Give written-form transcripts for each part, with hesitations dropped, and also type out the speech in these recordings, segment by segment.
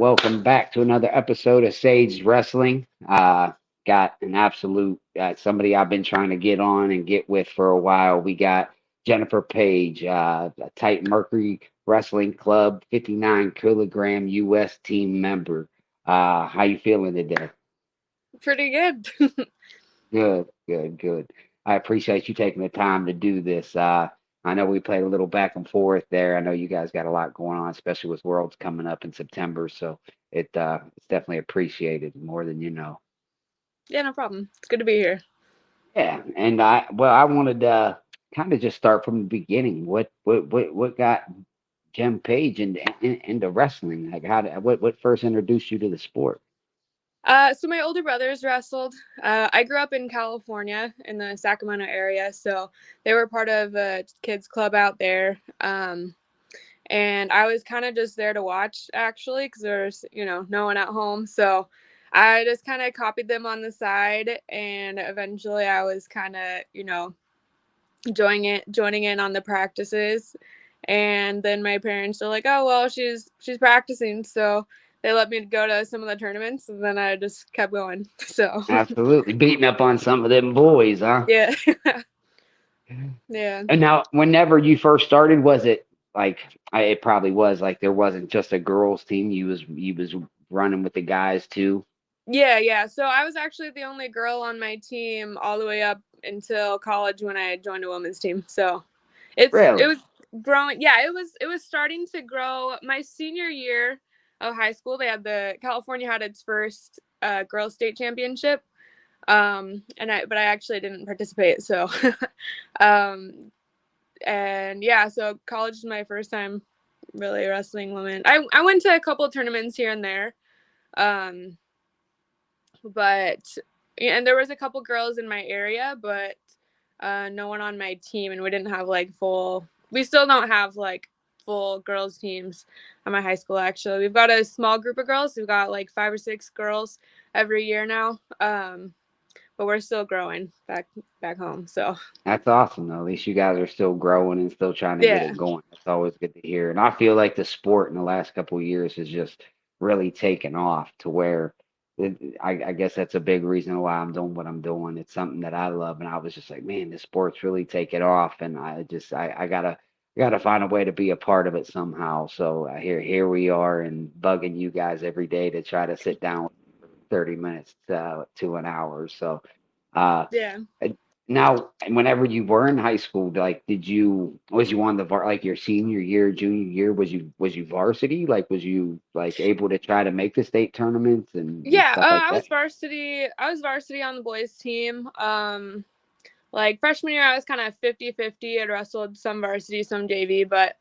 Welcome back to another episode of SAGED Wrestling. Got an absolute somebody I've been trying to get on and get with for a while. We got Jennifer Page, a Tight Mercury Wrestling Club 59 kilogram U.S. team member. How you feeling today? Pretty good. Good, good, good. I appreciate you taking the time to do this. I know we played a little back and forth there. I know you guys got a lot going on, especially with Worlds coming up in September. So it's definitely appreciated more than you know. Yeah, no problem. It's good to be here. Yeah, and I wanted to kind of just start from the beginning. What got Jem Page into wrestling? Like what first introduced you to the sport? So my older brothers wrestled. I grew up in California in the Sacramento area, so they were part of a kids club out there. And I was kind of just there to watch actually, because there's no one at home. So I just kind of copied them on the side, and eventually I was kind of joining in on the practices. And then my parents are like, oh well, she's practicing, so they let me go to some of the tournaments, and then I just kept going. So Absolutely, beating up on some of them boys, huh? yeah. Yeah. And now, whenever you first started, was it like it probably was like there wasn't just a girls' team. You was running with the guys too. Yeah. So I was actually the only girl on my team all the way up until college when I joined a women's team. So it Really? was growing. Yeah, it was starting to grow. My senior year of high school, they had the California had its first girls state championship. But I actually didn't participate. So um and yeah, so college is my first time really wrestling women. I went to a couple of tournaments here and there. Um but and there was a couple girls in my area, but no one on my team, and we didn't have like full. We still don't have like full girls teams at my high school. Actually, we've got a small group of girls. We've got like 5 or 6 girls every year now. But we're still growing back home. So That's awesome though. At least you guys are still growing and still trying to get yeah, it going. That's always good to hear. And I feel like the sport in the last couple of years has just really taken off to where I guess that's a big reason why I'm doing what I'm doing. It's something that I love, and I was just like, man, this sport's really taken off, and I gotta find a way to be a part of it somehow. So here we are, and bugging you guys every day to try to sit down for 30 minutes to an hour. So. Uh, yeah. Now, whenever you were in high school, like, was you on the like your senior year, junior year, was you varsity? Like, was you like able to try to make the state tournaments and Yeah, stuff like I that? was varsity. I was varsity on the boys team. Like freshman year, I was kind of 50-50. I wrestled some varsity, some JV, but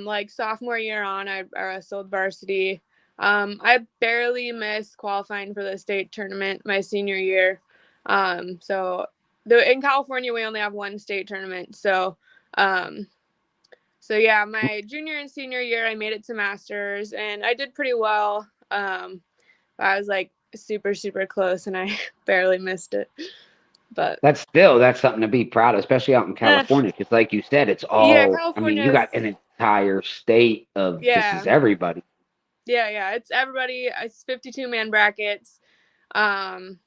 like sophomore year on, I wrestled varsity. I barely missed qualifying for the state tournament my senior year. So in California, we only have one state tournament. Um, so yeah, my junior and senior year, I made it to masters, and I did pretty well. I was like super close, and I barely missed it. But That's something to be proud of, especially out in eh, California, because like you said, it's yeah, all. I mean, you California's got an entire state of this yeah, is everybody. yeah. It's everybody. It's 52-man brackets. Um,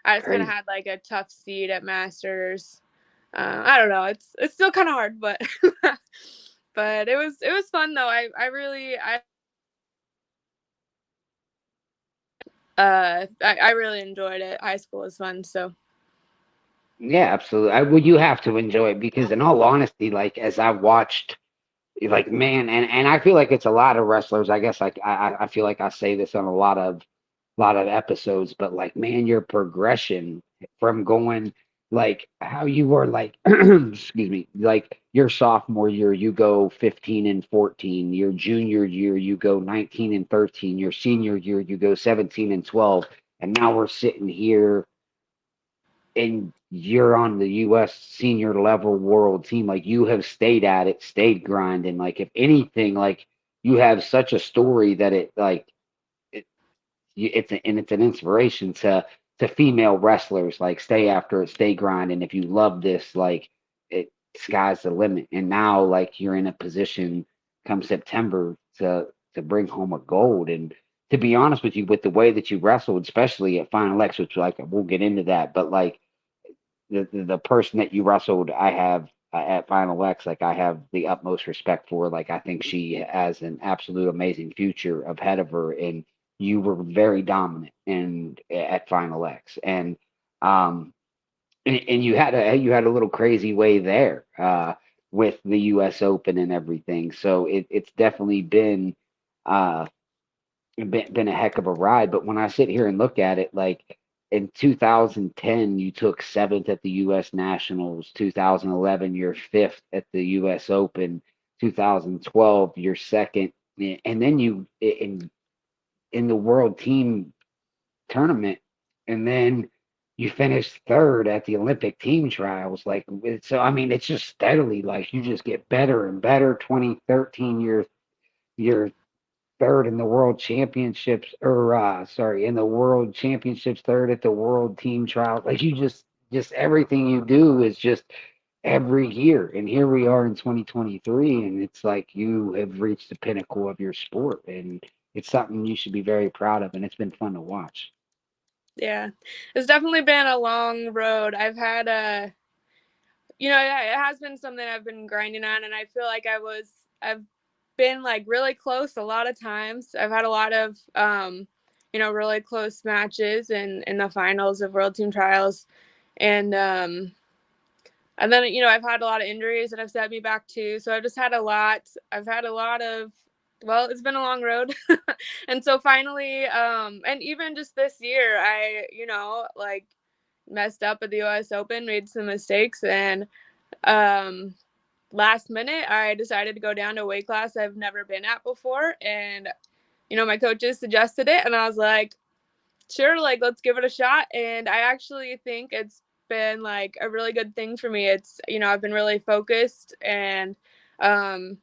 I just kind of Crazy. had like a tough seed at Masters. I don't know. It's still kind of hard, but but it was fun though. I really enjoyed it. High school was fun. So Yeah, absolutely. Well, you have to enjoy it because, in all honesty, like as I watched. Like man, and I feel like it's a lot of wrestlers. I guess like I feel like I say this on a lot of episodes, but like man, your progression from going like how you were like excuse me, like your sophomore year you go 15 and 14, your junior year you go 19 and 13, your senior year you go 17 and 12, and now we're sitting here and you're on the US senior level world team, like you have stayed at it, stayed grinding. Like if anything, like you have such a story that it like it, it's an inspiration to female wrestlers. Like stay after it, stay grinding. If you love this, like it sky's the limit. And now like you're in a position come September to bring home a gold and to be honest with you, with the way that you wrestled, especially at Final X, which like we'll get into that, but like the person that you wrestled, I have at Final X, like I have the utmost respect for. Like I think she has an absolute amazing future ahead of her, and you were very dominant and at Final X, um, and you had a little crazy way there with the U.S. Open and everything. So it's definitely uh, been a heck of a ride. But when I sit here and look at it, like in 2010, you took seventh at the U.S. Nationals. 2011, you're fifth at the U.S. Open. 2012, you're second, and then you in the World Team Tournament, and then you finished third at the Olympic Team Trials. Like so, I mean, it's just steadily like you just get better and better. 2013, you're third in the World Championships, or sorry, in the World Championships, third at the World Team Trials. Like you just everything you do is just every year. And here we are in 2023, and it's like you have reached the pinnacle of your sport, and it's something you should be very proud of, and it's been fun to watch. Yeah, it's definitely been a long road. I've had a, it has been something I've been grinding on, and I feel like I've been like really close a lot of times. I've had a lot of, really close matches in the finals of World Team Trials, and and then I've had a lot of injuries that have set me back too. So I've just had a lot. I've had a lot of. Well, it's been a long road, and so finally, and even just this year, I like messed up at the U.S. Open, made some mistakes, and um, last minute, I decided to go down to a weight class I've never been at before, and my coaches suggested it, and I was like, sure, like let's give it a shot. And I actually think it's been like a really good thing for me. It's I've been really focused, and um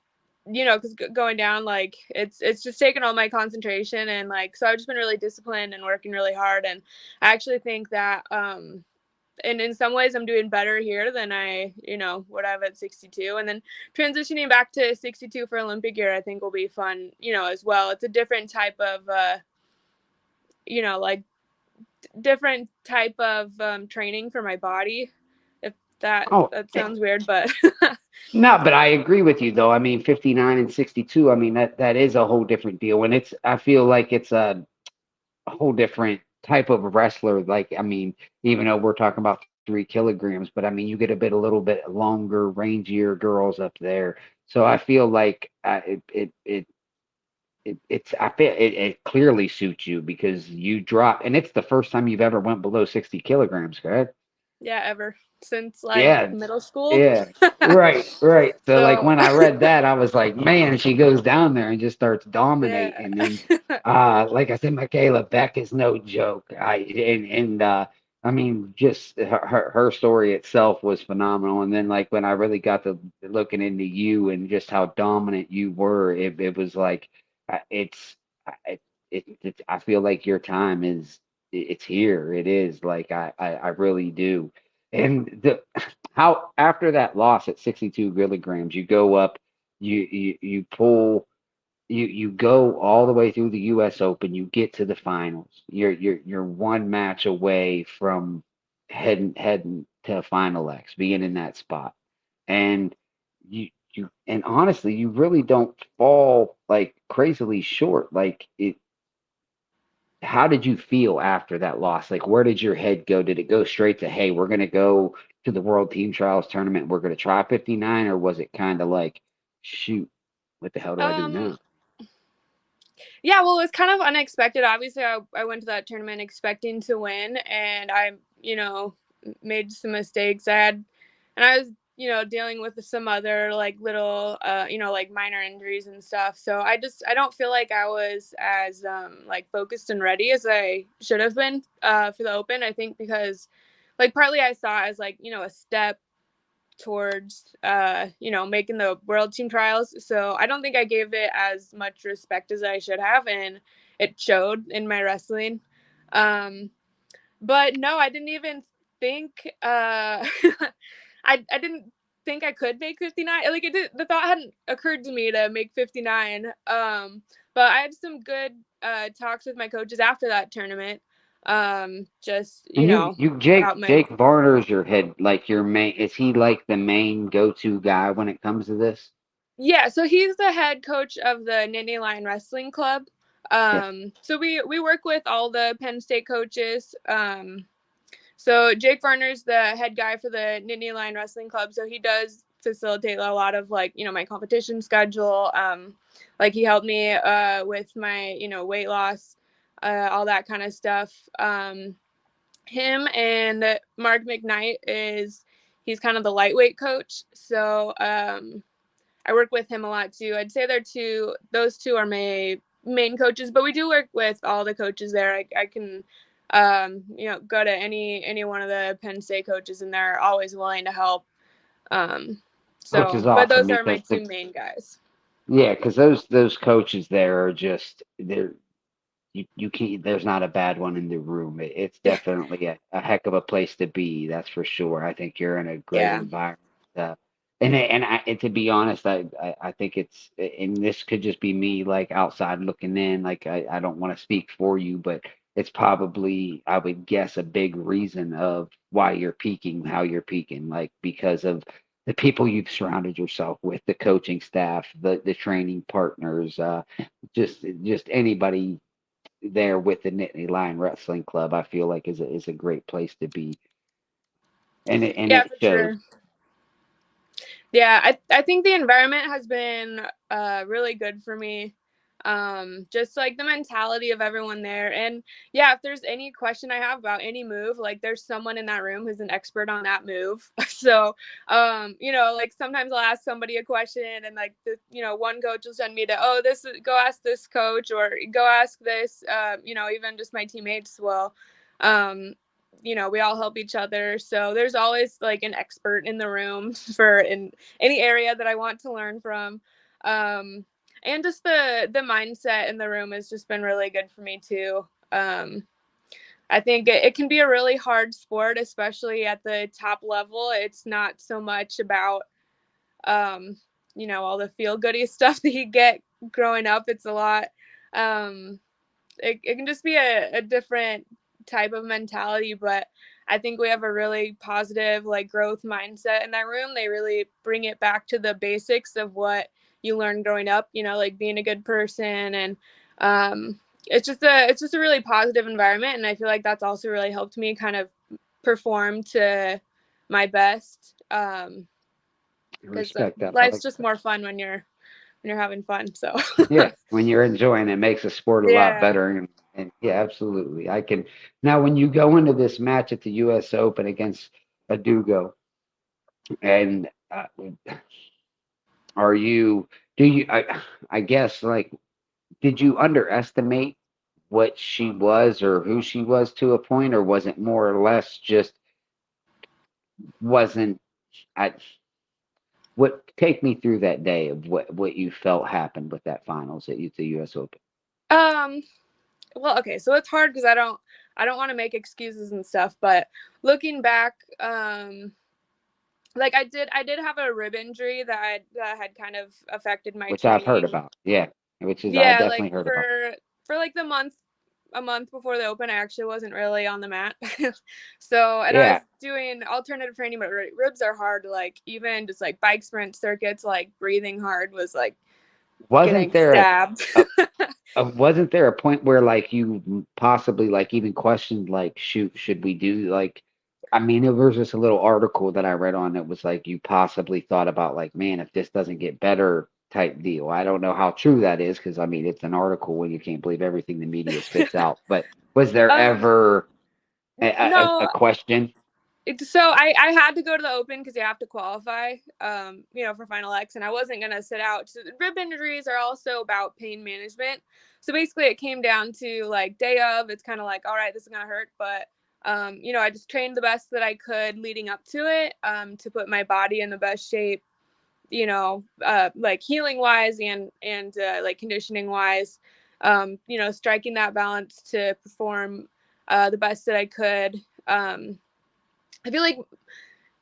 because going down, like it's just taken all my concentration, and like so I've just been really disciplined and working really hard. And I actually think that and in some ways I'm doing better here than I would have at 62. And then transitioning back to 62 for Olympic year, I think will be fun, as well. It's a different type of like different type of training for my body, if Oh, that sounds weird, but no, but I agree with you though. I mean, 59 and 62, I mean that is a whole different deal. And it's I feel like it's a whole different type of wrestler. Like, I mean, even though we're talking about 3 kilograms, but I mean, you get a little bit longer, rangier girls up there. So I feel like it's I feel it clearly suits you because you drop, and it's the first time you've ever went below 60 kilograms, correct? yeah, ever since like Yeah, middle school. yeah, right, right. So like So when I read that, I was like, man, she goes down there and just starts yeah. dominating. And like I said, Michaela Beck is no joke. I mean, just her story itself was phenomenal. And then like when I really got to looking into you and just how dominant you were, it was like it's I- I feel like your time is it's here. It is like I really do. And the how after that loss at 62 kilograms, you go up, you pull, you go all the way through the U.S. Open, you get to the finals. You're one match away from heading to Final X, being in that spot, and and honestly, you really don't fall like crazily short. Like it, how did you feel after that loss? Like, where did your head go? Did it go straight to, hey, we're going to go to the World Team Trials tournament, we're going to try 59, or was it kind of like, shoot, what the hell do I do um now? yeah, well, it was kind of unexpected. Obviously, I went to that tournament expecting to win, and I made some mistakes. And I was dealing with some other like little like minor injuries and stuff. So I don't feel like I was as like focused and ready as I should have been for the Open. I think because like partly I saw it as like a step towards making the World Team Trials. So I don't think I gave it as much respect as I should have, and it showed in my wrestling. um but no, I didn't even think I didn't think I could make 59. Like the thought hadn't occurred to me to make 59. But I had some good talks with my coaches after that tournament. Just And you about my Jake Varner's your head, like your main. Is he like the main go-to guy when it comes to this? Yeah, so he's the head coach of the Nittany Lion Wrestling Club. Yeah. So we work with all the Penn State coaches. So Jake Varner's the head guy for the Nittany Lion Wrestling Club. So he does facilitate a lot of like, my competition schedule. Like he helped me with my, weight loss, all that kind of stuff. Him and Mark McKnight he's kind of the lightweight coach. So I work with him a lot too. I'd say those two are my main coaches, but we do work with all the coaches there. I can, go to any one of the Penn State coaches, and they're always willing to help. Which is But awesome those are my because two main guys. yeah, because those coaches there are just they're you can't. There's not a bad one in the room. It's definitely a heck of a place to be. That's for sure. I think you're in a great Yeah. environment. And to be honest, I think it's and this could just be me like outside looking in. Like I don't want to speak for you, but it's probably I would guess a big reason of why you're peaking, how you're peaking, like because of the people you've surrounded yourself with, the coaching staff, the training partners, just anybody there with the Nittany Lion Wrestling Club, I feel like is a great place to be, and Yeah, it for shows. sure. Yeah, I think the environment has been really good for me. Just like the mentality of everyone there. And yeah, if there's any question I have about any move, like there's someone in that room who's an expert on that move. So like sometimes I'll ask somebody a question, and like one coach will send me to, oh, go ask this coach, or go ask this, even just my teammates will. Um, we all help each other. So there's always like an expert in the room for in any area that I want to learn from. And just the mindset in the room has just been really good for me too. I think it can be a really hard sport, especially at the top level. It's not so much about all the feel goody stuff that you get growing up. It's a lot. Um, it can just be a different type of mentality, but I think we have a really positive like growth mindset in that room. They really bring it back to the basics of what you learned growing up, like being a good person. And it's just a really positive environment, and I feel like that's also really helped me kind of perform to my best, I because respect that. I life's like just that. more fun when you're having fun. So Yeah, when you're enjoying it, makes the sport a lot yeah. better. And yeah, absolutely. I can now when you go into this match at the U.S. Open against Adugo, and are you do you I guess like did you underestimate what she was or who she was to a point, or was it more or less just wasn't I what take me through that day of what you felt happened with that finals at the U.S. Open? um well, okay, so it's hard because I don't want to make excuses and stuff, but looking back, like I did have a rib injury that had kind of affected my Which I've heard training. about. Yeah, which is I Yeah, like definitely heard about. for like a month before the open, I actually wasn't really on the mat. So, and I was Yeah, doing alternative training, but ribs are hard to like, even just like bike sprint circuits, like breathing hard was like wasn't getting there stabbed. wasn't there a point where like you possibly like even questioned like shoot should we do like I mean it was just a little article that I read on it was like you possibly thought about like man if this doesn't get better type deal. I don't know how true that is because I mean it's an article and you can't believe everything the media spits out. But was there um, ever a no, question? so I had to go to the open because you have to qualify, for Final X, and I wasn't gonna sit out. So rib injuries are also about pain management. So basically, it came down to like day of. It's kind of like, all right, this is gonna hurt, but I just trained the best that I could leading up to it, to put my body in the best shape, like healing wise and like conditioning wise, striking that balance to perform the best that I could. I feel like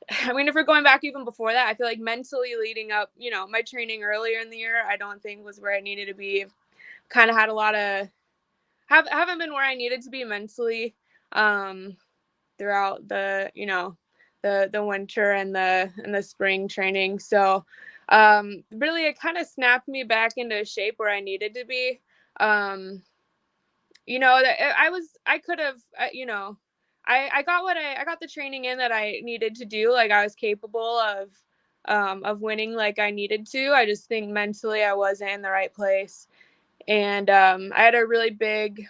I mean, if we're going back even before that, I feel like mentally leading up, my training earlier in the year, I don't think was where I needed to be. Kind of had a lot of haven't been where I needed to be mentally um, throughout the winter and the spring training. So really, it kind of snapped me back into shape where I needed to be. Um, I could have I got I got the training in that I needed to do. Like I was capable of winning like I needed to. I just think mentally I wasn't in the right place. And I had a really big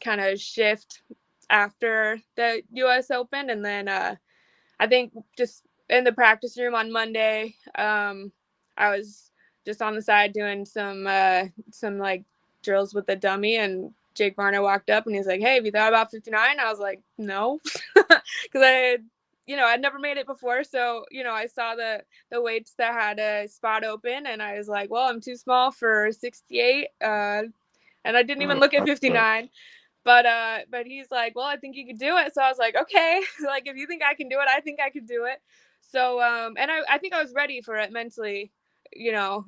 kind of shift after the US Open. And then I think just in the practice room on Monday, I was just on the side doing some like drills with the dummy, and Jake Varner walked up and he's like, "Hey, have you thought about 59?" I was like, "No," because I'd never made it before. So I saw the weights that had a spot open, and I was like, "Well, I'm too small for 68," and I didn't even Oh, look at that sucks. 59. But he's like, well, I think you could do it. So I was like, okay, like if you think I can do it, I think I could do it. So and I think I was ready for it mentally, you know.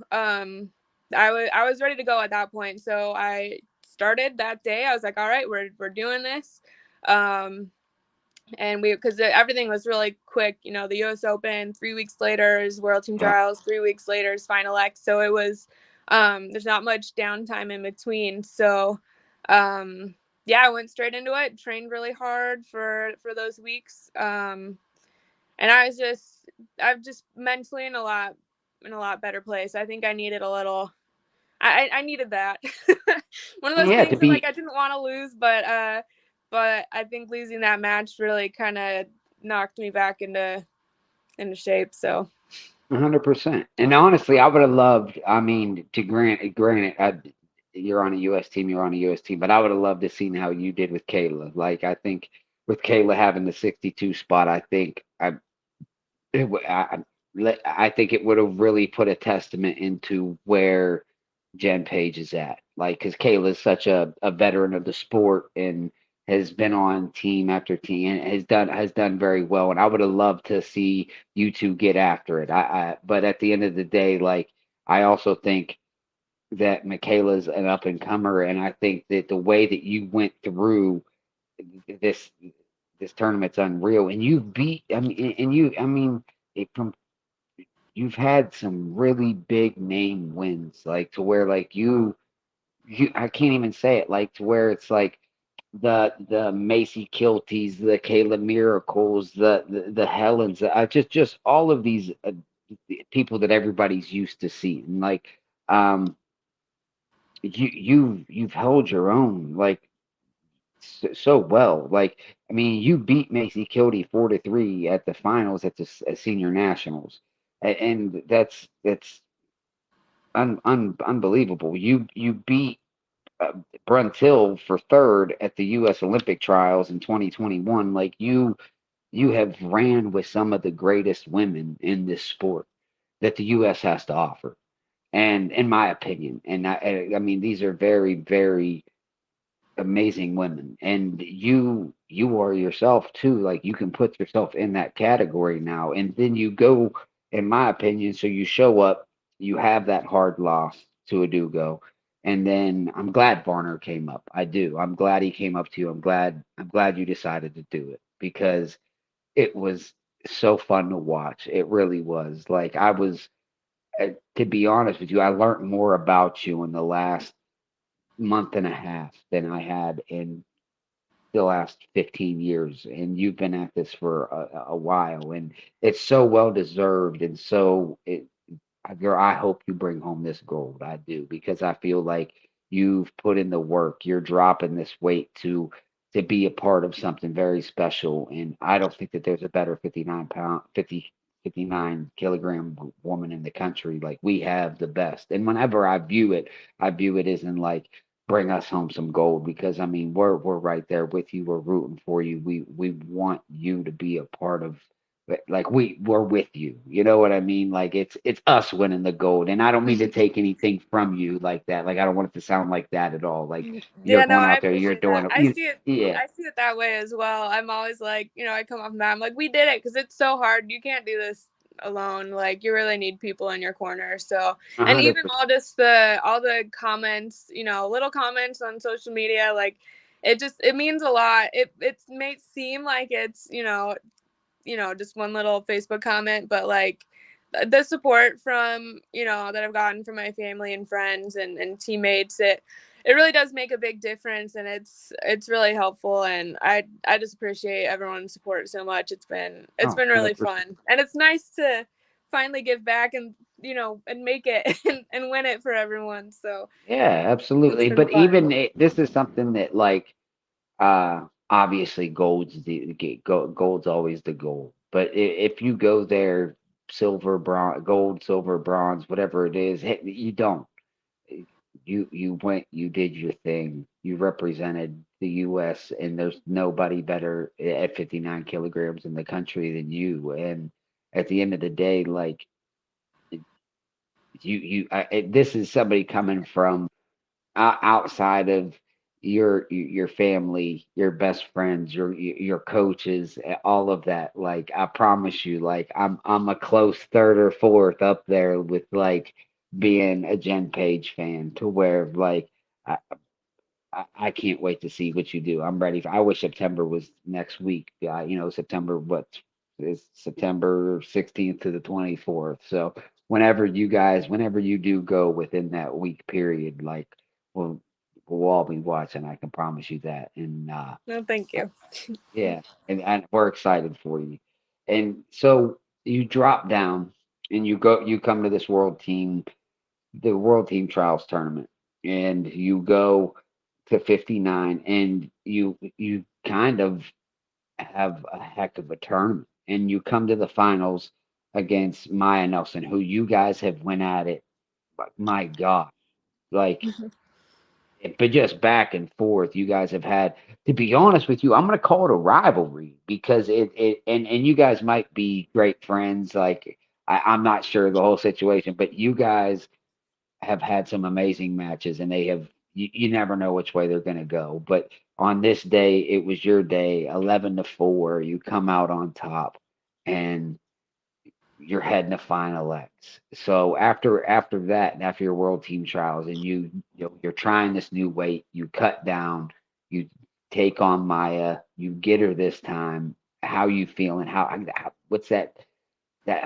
I was ready to go at that point. So I started that day. I was like, all right, we're doing this. Um and we because everything was really quick, the US Open 3 weeks later is World Team Yeah. Trials, 3 weeks later is Final X. So it was there's not much downtime in between. So um yeah, I went straight into it, trained really hard for those weeks. And I'm just mentally in a lot better place. I think I needed a little I needed that. One of those Yeah, to things that like be I didn't want to lose, but I think losing that match really kind of knocked me back into shape. So 100%. And honestly, I would have loved, I mean, granted, you're on a US team, you're on a US team, but I would have loved to seen how you did with Kayla. Like, I think with Kayla having the 62 spot, I think it, w- I think it would have really put a testament into where Jen Page is at. Like, because Kayla's such a veteran of the sport and has been on team after team and has done very well. And I would have loved to see you two get after it. But at the end of the day, like I also think that Michaela's an up and comer, and I think that the way that you went through this this tournament's unreal. And you beat, I mean, and you, I mean, from you've had some really big name wins, like to where like you I can't even say it like to where it's like the Macy Kilties, the Kayla Miracles, the Helens, just all of these people that everybody's used to seeing. Like um you've held your own like so well. Like I mean, you beat Macy Kilty 4-3 at the finals at the senior nationals, and that's unbelievable. You beat uh, Bruntill for third at the U.S. Olympic trials in 2021. Like you have ran with some of the greatest women in this sport that the U.S. has to offer. And in my opinion, and I mean, these are very, very amazing women. And you are yourself too. Like you can put yourself in that category now. And then you go, in my opinion, so you show up, you have that hard loss to a Dugo. And then I'm glad Varner came up. I do. I'm glad he came up to you. I'm glad you decided to do it because it was so fun to watch. It really was. Like I was to be honest with you, I learned more about you in the last month and a half than I had in the last 15 years. And you've been at this for a while. And it's so well deserved. And so girl, I hope you bring home this gold. I do because I feel like you've put in the work. You're dropping this weight to be a part of something very special. And I don't think that there's a better 59 kilogram woman in the country. Like we have the best. And whenever I view it as in like bring us home some gold because I mean we're right there with you. We're rooting for you. We want you to be a part like we're with you. You know what I mean? Like it's us winning the gold. And I don't mean to take anything from you like that. Like I don't want it to sound like that at all. Like you're Yeah, no, going I out there, you're appreciate doing that. it. You, yeah. I see it that way as well. I'm always like, I come off that. I'm like, we did it because it's so hard. You can't do this alone. Like, you really need people in your corner. So, a and hundred even percent. all the comments, little comments on social media, like, it means a lot. It may seem like it's just one little Facebook comment, but like the support from that I've gotten from my family and friends and teammates, it really does make a big difference, and it's really helpful, and I just appreciate everyone's support so much. It's Oh, been really 100%. fun, and it's nice to finally give back and and make it and win it for everyone. So Yeah, it's absolutely. been But fun. even this is something that like obviously gold's always the goal. But if you go there silver, bronze, gold, silver, bronze, whatever it is, hey, you don't. You went, you did your thing. You represented the US, and there's nobody better at 59 kilograms in the country than you. And at the end of the day, like this is somebody coming from outside of your family, your best friends, your coaches, all of that. Like I promise you, like I'm a close third or fourth up there with like being a Jen Page fan to where like I, I can't wait to see what you do. I'm ready. I wish September was next week. September what is September 16th to the 24th. So whenever you do go within that week period, like we'll we'll all be watching. I can promise you that. And No, thank uh, you. yeah, and we're excited for you. And so you drop down and you come to this the World Team Trials tournament, and you go to 59, and you kind of have a heck of a tournament, and you come to the finals against Maya Nelson, who you guys have went at it. My God, like, but just back and forth, you guys have had. To be honest with you, I'm gonna call it a rivalry because and you guys might be great friends. Like, I'm not sure the whole situation, but you guys have had some amazing matches, and you never know which way they're going to go. But on this day, it was your day, 11-4. You come out on top, and you're heading to final X. So after that, and after your world team trials, and you're trying this new weight, you cut down, you take on Maya, you get her this time. How you feeling? What's that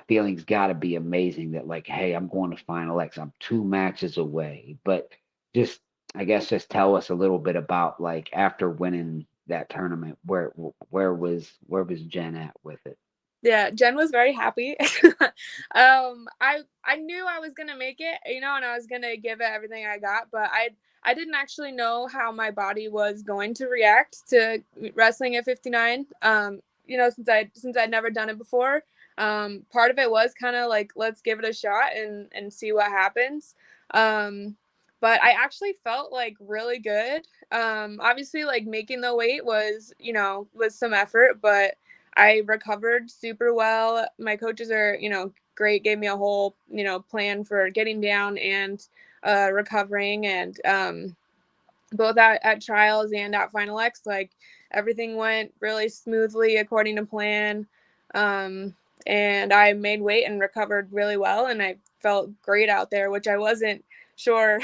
feeling's got to be amazing that like, hey, I'm going to final X. I'm 2 matches away. But just I guess just tell us a little bit about like after winning that tournament, where was Jen at with it? Yeah, Jen was very happy. I knew I was gonna make it, and I was gonna give it everything I got, but I didn't actually know how my body was going to react to wrestling at 59. Since I'd never done it before. Part of it was kind of like, let's give it a shot and see what happens. Um, but I actually felt like really good. Obviously, like making the weight was some effort, but I recovered super well. My coaches are, great, gave me a whole, plan for getting down and recovering. And both at trials and at Final X, like everything went really smoothly according to plan. Um, and I made weight and recovered really well. And I felt great out there, which I wasn't sure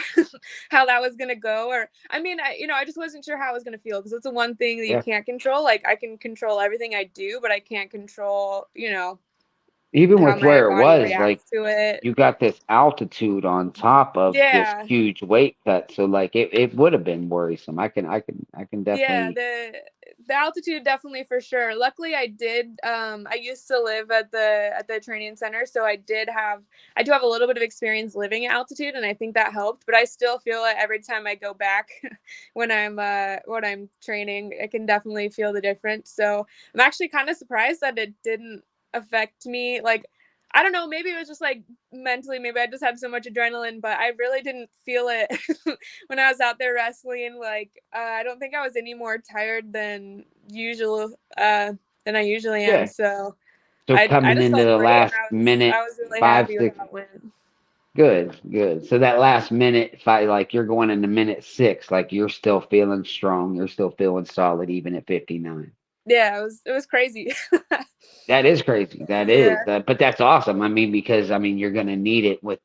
how that was going to go. Or, I mean, I just wasn't sure how I was going to feel because it's the one thing that you Yeah. can't control. Like, I can control everything I do, but I can't control, Even how with my where it body was, like reacts to it. you got this altitude on top of this Yeah. huge weight cut. So like it would have been worrisome. I can Yeah, definitely. the altitude definitely for sure. Luckily I used to live at the training center, so I do have a little bit of experience living at altitude, and I think that helped, but I still feel it every time I go back when I'm training. I can definitely feel the difference. So, I'm actually kind of surprised that it didn't affect me. Like, I don't know, maybe it was just like mentally, maybe I just had so much adrenaline, but I really didn't feel it when I was out there wrestling. Like, I don't think I was any more tired than usual, than I usually am. Yeah. So So I coming just into felt the great, and last minute, I was really five, happy with six, how it went. good, good. So that last minute, five, like you're going into minute six, like you're still feeling strong, you're still feeling solid, even at 59. Yeah, it was crazy. That is crazy. That is Yeah, that, but that's awesome. I mean, because I mean, you're gonna need it with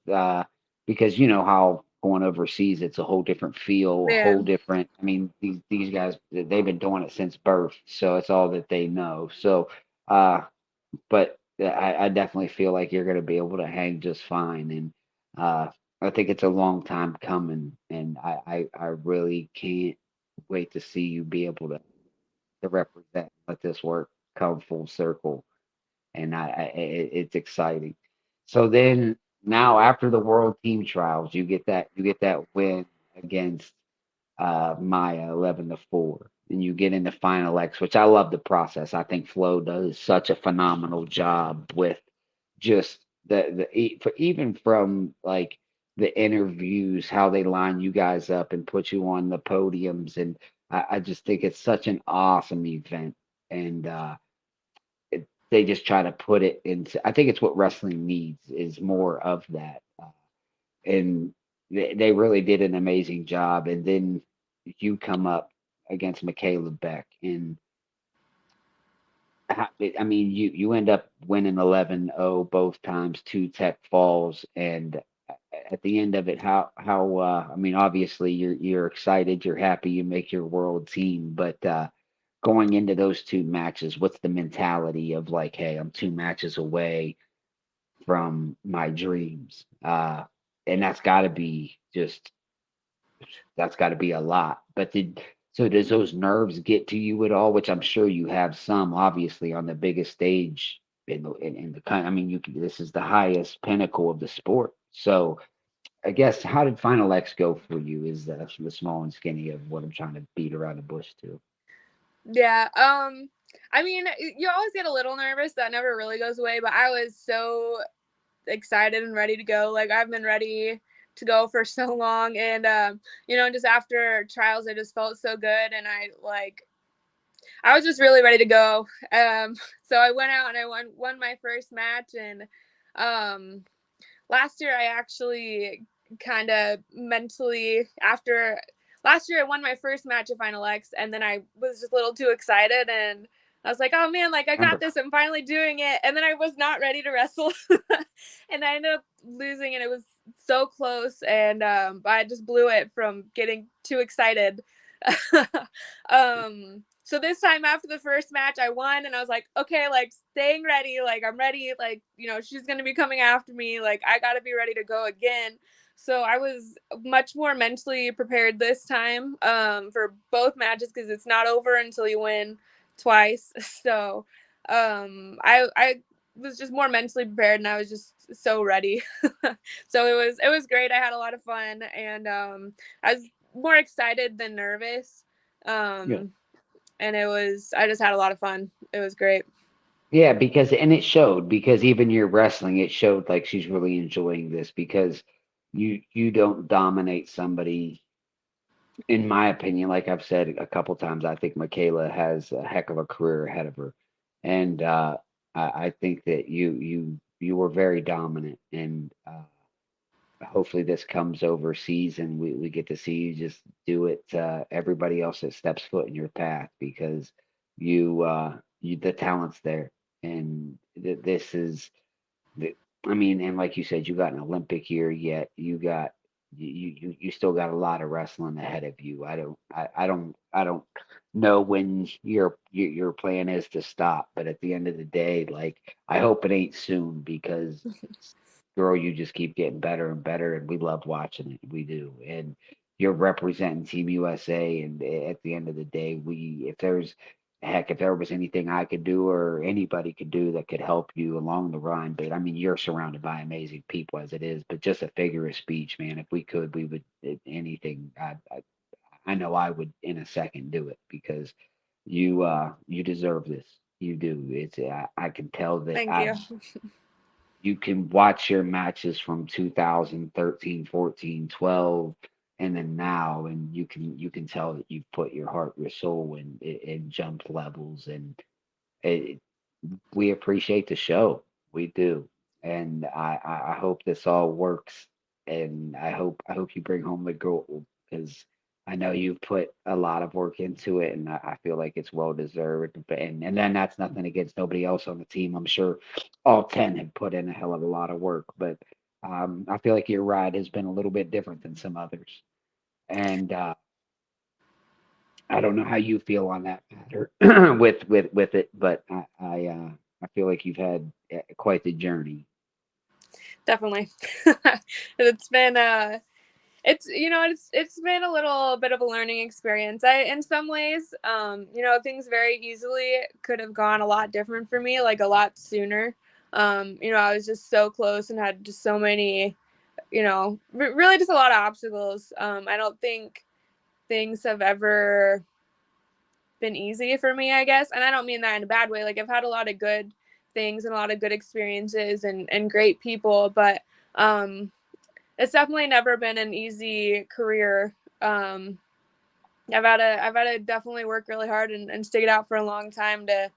because you know how going overseas, it's a whole different feel, a yeah, whole different. I mean, these guys, they've been doing it since birth, so it's all that they know. So, but I definitely feel like you're gonna be able to hang just fine, and I think it's a long time coming, and I really can't wait to see you be able to represent, let this work come full circle, and it's exciting. So then now after the World Team Trials, you get that win against Maya 11-4, and you get into Final X, which I love the process. I think Flo does such a phenomenal job with just for even from like the interviews, how they line you guys up and put you on the podiums, and I just think it's such an awesome event, and they just try to put it into. I think it's what wrestling needs is more of that, and they really did an amazing job. And then you come up against Michaela Beck, and I mean, you end up winning 11-0 both times, two tech falls, and at the end of it, how I mean, obviously you're excited, you're happy, you make your world team, but going into those two matches, what's the mentality of like, hey, I'm two matches away from my dreams. And that's got to be a lot. But does those nerves get to you at all? Which I'm sure you have some, obviously, on the biggest stage in the kind. I mean, this is the highest pinnacle of the sport. So I guess how did Final X go for you? Is the small and skinny of what I'm trying to beat around the bush to. yeah. I mean, you always get a little nervous. That never really goes away. But I was so excited and ready to go. Like I've been ready to go for so long, and just after trials, I just felt so good, and I was just really ready to go. So I went out and I won my first match, and um, last year I actually kind of mentally after last year I won my first match at Final X, and then I was just a little too excited, and I was like, oh man, like I got Remember, this, I'm finally doing it. And then I was not ready to wrestle. And I ended up losing, and it was so close, and I just blew it from getting too excited. So this time after the first match I won, and I was like, okay, like staying ready, like I'm ready, like she's gonna be coming after me, like I gotta be ready to go again. So I was much more mentally prepared this time for both matches, because it's not over until you win twice. So I was just more mentally prepared, and I was just so ready. So it was great. I had a lot of fun, and I was more excited than nervous. yeah. And I just had a lot of fun. It was great. Yeah, because and it showed because even your wrestling, it showed like she's really enjoying this because you don't dominate somebody, in my opinion, like I've said a couple times, I think Michaela has a heck of a career ahead of her. And I think that you were very dominant, and hopefully this comes overseas and we get to see you just do it to everybody else that steps foot in your path because you the talent's there, and this is the, I mean, and like you said, you got an Olympic year yet. You still got a lot of wrestling ahead of you. I don't know when your plan is to stop, but at the end of the day, like I hope it ain't soon because girl, you just keep getting better and better, and we love watching it. We do, and you're representing Team USA, and at the end of the day, if there's heck, if there was anything I could do or anybody could do that could help you along the run, but I mean, you're surrounded by amazing people as it is, but just a figure of speech, man, if we could, we would anything. I know I would in a second do it because you deserve this. You do. I can tell that Thank I've you. you can watch your matches from 2013, 14, 12, and then now, and you can tell that you've put your heart, your soul, and jumped levels, and it, we appreciate the show. We do. And I hope this all works. And I hope you bring home the gold because I know you've put a lot of work into it and I feel like it's well deserved. And then that's nothing against nobody else on the team. I'm sure all 10 have put in a hell of a lot of work, but I feel like your ride has been a little bit different than some others. And I don't know how you feel on that matter with it, but I feel like you've had quite the journey. Definitely. It's been it's it's been a little bit of a learning experience. I in some ways, things very easily could have gone a lot different for me, like a lot sooner. I was just so close and had just so many, really just a lot of obstacles. I don't think things have ever been easy for me, I guess. And I don't mean that in a bad way. Like I've had a lot of good things and a lot of good experiences and great people, but it's definitely never been an easy career. I've had to definitely work really hard and stick it out for a long time to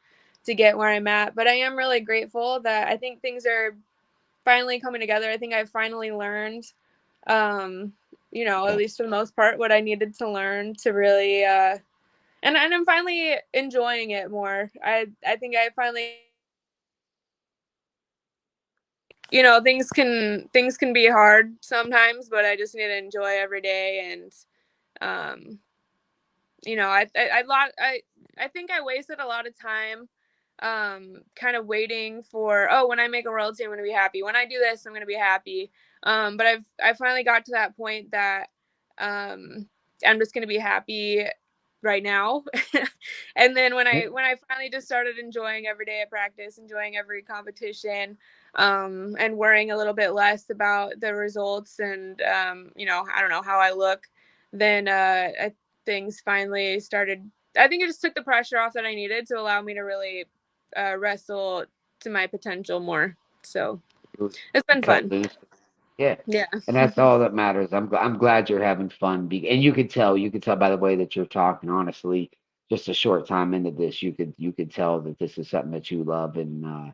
get where I'm at. But I am really grateful that I think things are finally coming together. I think I've finally learned, um, at Yeah. least for the most part, what I needed to learn to really and I'm finally enjoying it more. I think I finally things can be hard sometimes, but I just need to enjoy every day and um I think I wasted a lot of time kind of waiting for, oh, when I make a royalty I'm going to be happy. When I do this I'm going to be happy. But I finally got to that point that um I'm just going to be happy right now. And then Yeah. when I finally just started enjoying every day at practice, enjoying every competition, and worrying a little bit less about the results and I don't know how I look, then things finally started. I think it just took the pressure off that I needed to allow me to really wrestle to my potential more. So it's You been cut fun. loose. Yeah. Yeah. And that's all that matters. I'm glad you're having fun. And you could tell by the way that you're talking, honestly, just a short time into this, you could tell that this is something that you love and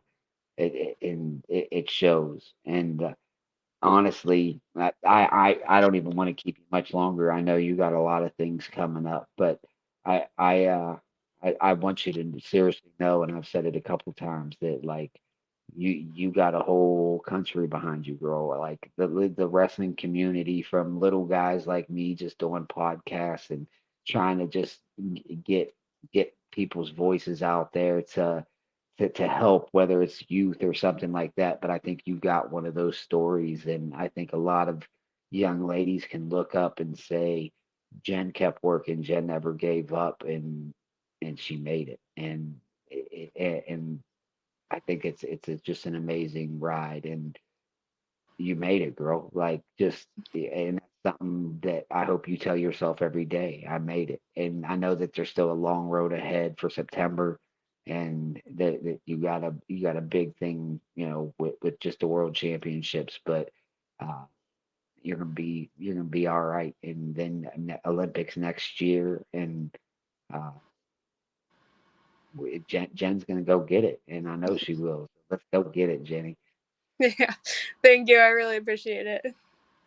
it shows. And honestly, I don't even want to keep you much longer. I know you got a lot of things coming up, but I I uh I want you to seriously know, and I've said it a couple times that like you got a whole country behind you, girl. Like the wrestling community, from little guys like me just doing podcasts and trying to just get people's voices out there to help, whether it's youth or something like that. But I think you got one of those stories, and I think a lot of young ladies can look up and say, Jen kept working, Jen never gave up, and she made it. And I think just an amazing ride, and you made it, girl. Like just and that's something that I hope you tell yourself every day. I made it. And I know that there's still a long road ahead for September and that you got a big thing, with just the world championships, but uh you're gonna be all right. And then Olympics next year and uh Jen's gonna go get it and I know she will. So let's go get it, Jenny. Yeah. Thank you. I really appreciate it.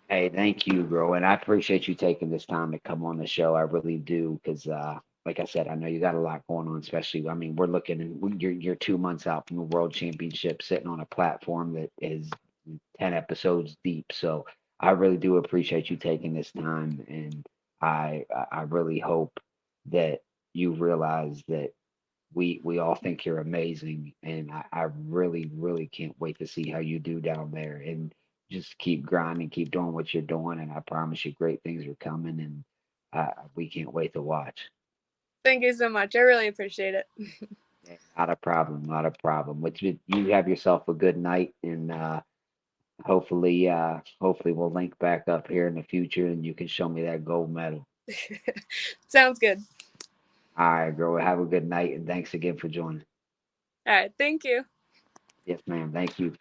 Hey, thank you, bro. And I appreciate you taking this time to come on the show. I really do, because like I said, I know you got a lot going on, especially, I mean, we're looking and you're 2 months out from the World Championship, sitting on a platform that is 10 episodes deep. So I really do appreciate you taking this time, and I really hope that you realize that we all think you're amazing, and I really, really can't wait to see how you do down there. And just keep grinding, keep doing what you're doing, and I promise you, great things are coming, and we can't wait to watch. Thank you so much. I really appreciate it. Yeah, not a problem, not a problem. But you have yourself a good night, and hopefully we'll link back up here in the future, and you can show me that gold medal. Sounds good. All right, girl. Have a good night, and thanks again for joining. All right. Thank you. Yes, ma'am. Thank you.